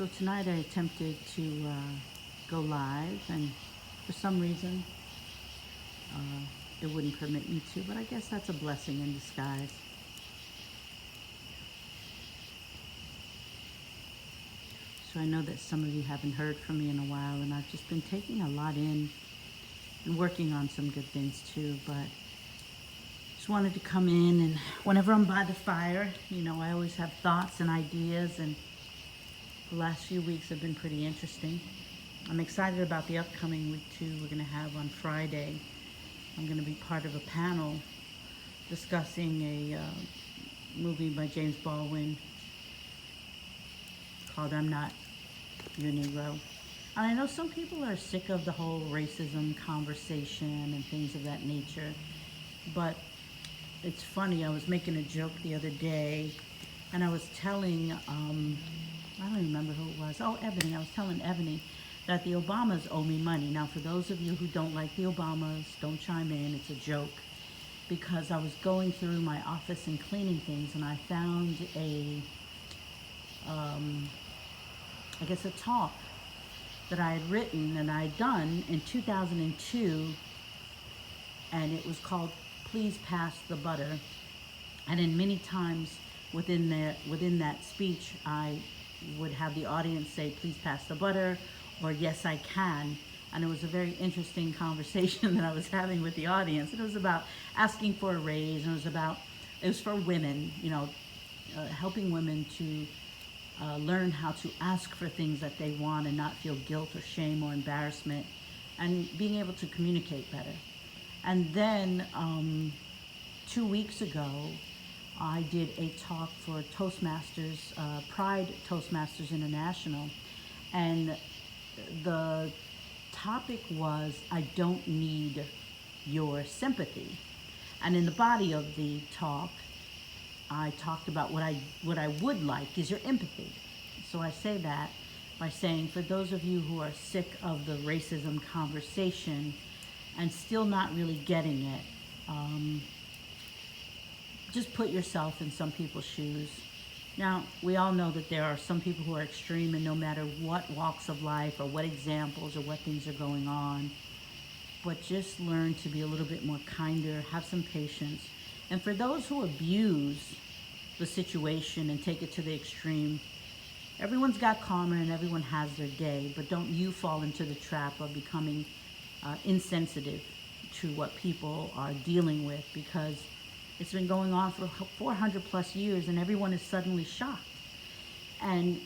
So tonight I attempted to go live, and for some reason uh, it wouldn't permit me to, but I guess that's a blessing in disguise. So I know that some of you haven't heard from me in a while, and I've just been taking a lot in and working on some good things too, but just wanted to come in, and whenever I'm by the fire, I always have thoughts and ideas, and the last few weeks have been pretty interesting. I'm excited about the upcoming week too. We're going to have on Friday, I'm going to be part of a panel discussing a movie by James Baldwin called I'm Not Your Negro. And I know some people are sick of the whole racism conversation and things of that nature, but it's funny, I was making a joke the other day, and I was telling, I don't remember who it was. Oh, Ebony. I was telling Ebony that the Obamas owe me money. Now, for those of you who don't like the Obamas, don't chime in. It's a joke. Because I was going through my office and cleaning things, and I found I guess a talk that I had written and I had done in 2002, and it was called Please Pass the Butter. And in many times within that speech, I would have the audience say, please pass the butter, or yes, I can. And it was a very interesting conversation that I was having with the audience. It was about asking for a raise, and it was for women, helping women to learn how to ask for things that they want and not feel guilt or shame or embarrassment, and being able to communicate better. And then 2 weeks ago, I did a talk for Toastmasters, Pride Toastmasters International, and the topic was, I don't need your sympathy. And in the body of the talk, I talked about what I would like is your empathy. So I say that by saying, for those of you who are sick of the racism conversation and still not really getting it, just put yourself in some people's shoes. Now, we all know that there are some people who are extreme, and no matter what walks of life or what examples or what things are going on, but just learn to be a little bit more kinder, have some patience. And for those who abuse the situation and take it to the extreme, everyone's got karma and everyone has their day, but don't you fall into the trap of becoming insensitive to what people are dealing with, because it's been going on for 400 plus years, and everyone is suddenly shocked. And,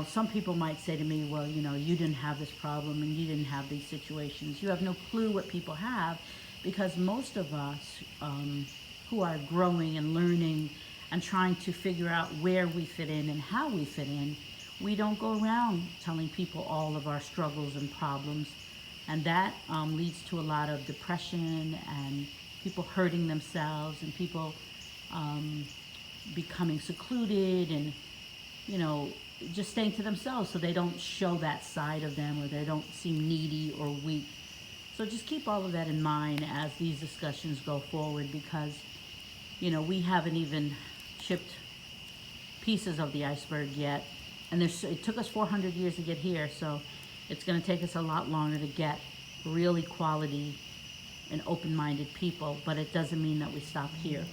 some people might say to me, well, you didn't have this problem and you didn't have these situations. You have no clue what people have, because most of us who are growing and learning and trying to figure out where we fit in and how we fit in, we don't go around telling people all of our struggles and problems. And that leads to a lot of depression and people hurting themselves, and people becoming secluded and, just staying to themselves so they don't show that side of them, or they don't seem needy or weak. So just keep all of that in mind as these discussions go forward, because, we haven't even chipped pieces of the iceberg yet. And it took us 400 years to get here, so it's going to take us a lot longer to get really quality and open-minded people, but it doesn't mean that we stop here.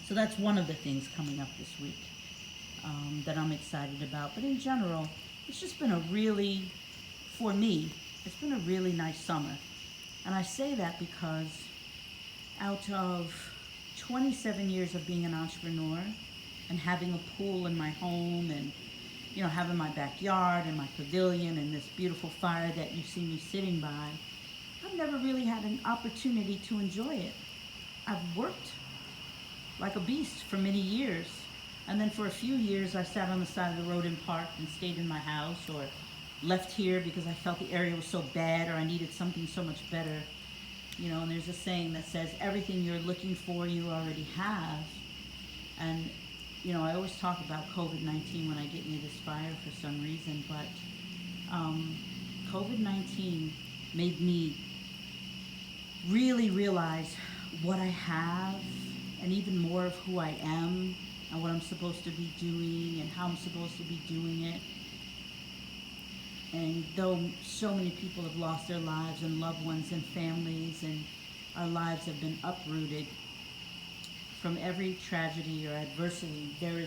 So that's one of the things coming up this week that I'm excited about. But in general, it's just been for me, it's been a really nice summer. And I say that because out of 27 years of being an entrepreneur and having a pool in my home, and having my backyard and my pavilion and this beautiful fire that you see me sitting by, I've never really had an opportunity to enjoy it. I've worked like a beast for many years, and then for a few years I sat on the side of the road and parked and stayed in my house, or left here because I felt the area was so bad, or I needed something so much better. And there's a saying that says, everything you're looking for you already have. And I always talk about COVID-19 when I get near this fire for some reason, but COVID-19 made me really realize what I have, and even more of who I am and what I'm supposed to be doing and how I'm supposed to be doing it. And though so many people have lost their lives and loved ones and families, and our lives have been uprooted from every tragedy or adversity, there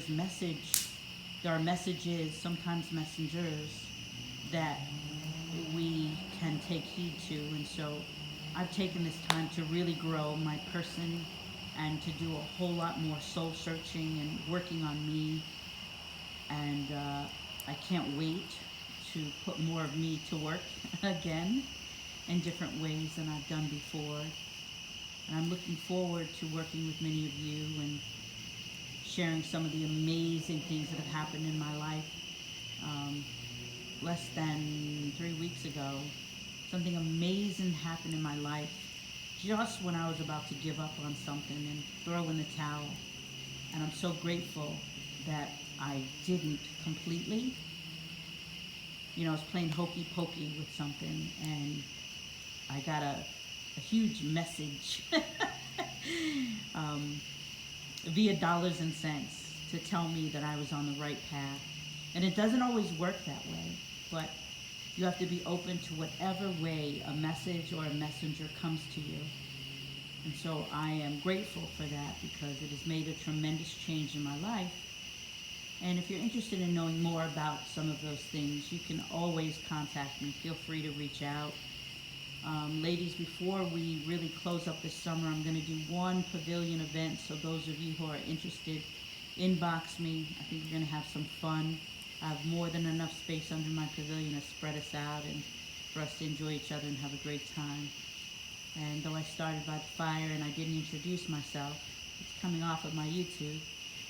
are messages, sometimes messengers, that we can take heed to. And so I've taken this time to really grow my person and to do a whole lot more soul searching and working on me. And I can't wait to put more of me to work again in different ways than I've done before. And I'm looking forward to working with many of you and sharing some of the amazing things that have happened in my life. Less than 3 weeks ago, something amazing happened in my life just when I was about to give up on something and throw in the towel. And I'm so grateful that I didn't completely. You know, I was playing hokey pokey with something, and I got a huge message via dollars and cents to tell me that I was on the right path. And it doesn't always work that way, but you have to be open to whatever way a message or a messenger comes to you. And so I am grateful for that, because it has made a tremendous change in my life. And if you're interested in knowing more about some of those things, you can always contact me. Feel free to reach out. Ladies, before we really close up this summer, I'm going to do one pavilion event. So those of you who are interested, inbox me. I think we're going to have some fun. I have more than enough space under my pavilion to spread us out and for us to enjoy each other and have a great time. And though I started by the fire and I didn't introduce myself, it's coming off of my YouTube,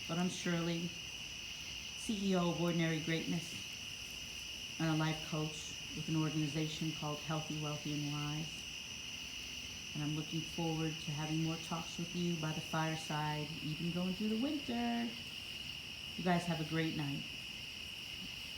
but I'm Shirley, CEO of Ordinary Greatness, and a life coach with an organization called Healthy, Wealthy, and Wise. And I'm looking forward to having more talks with you by the fireside, even going through the winter. You guys have a great night.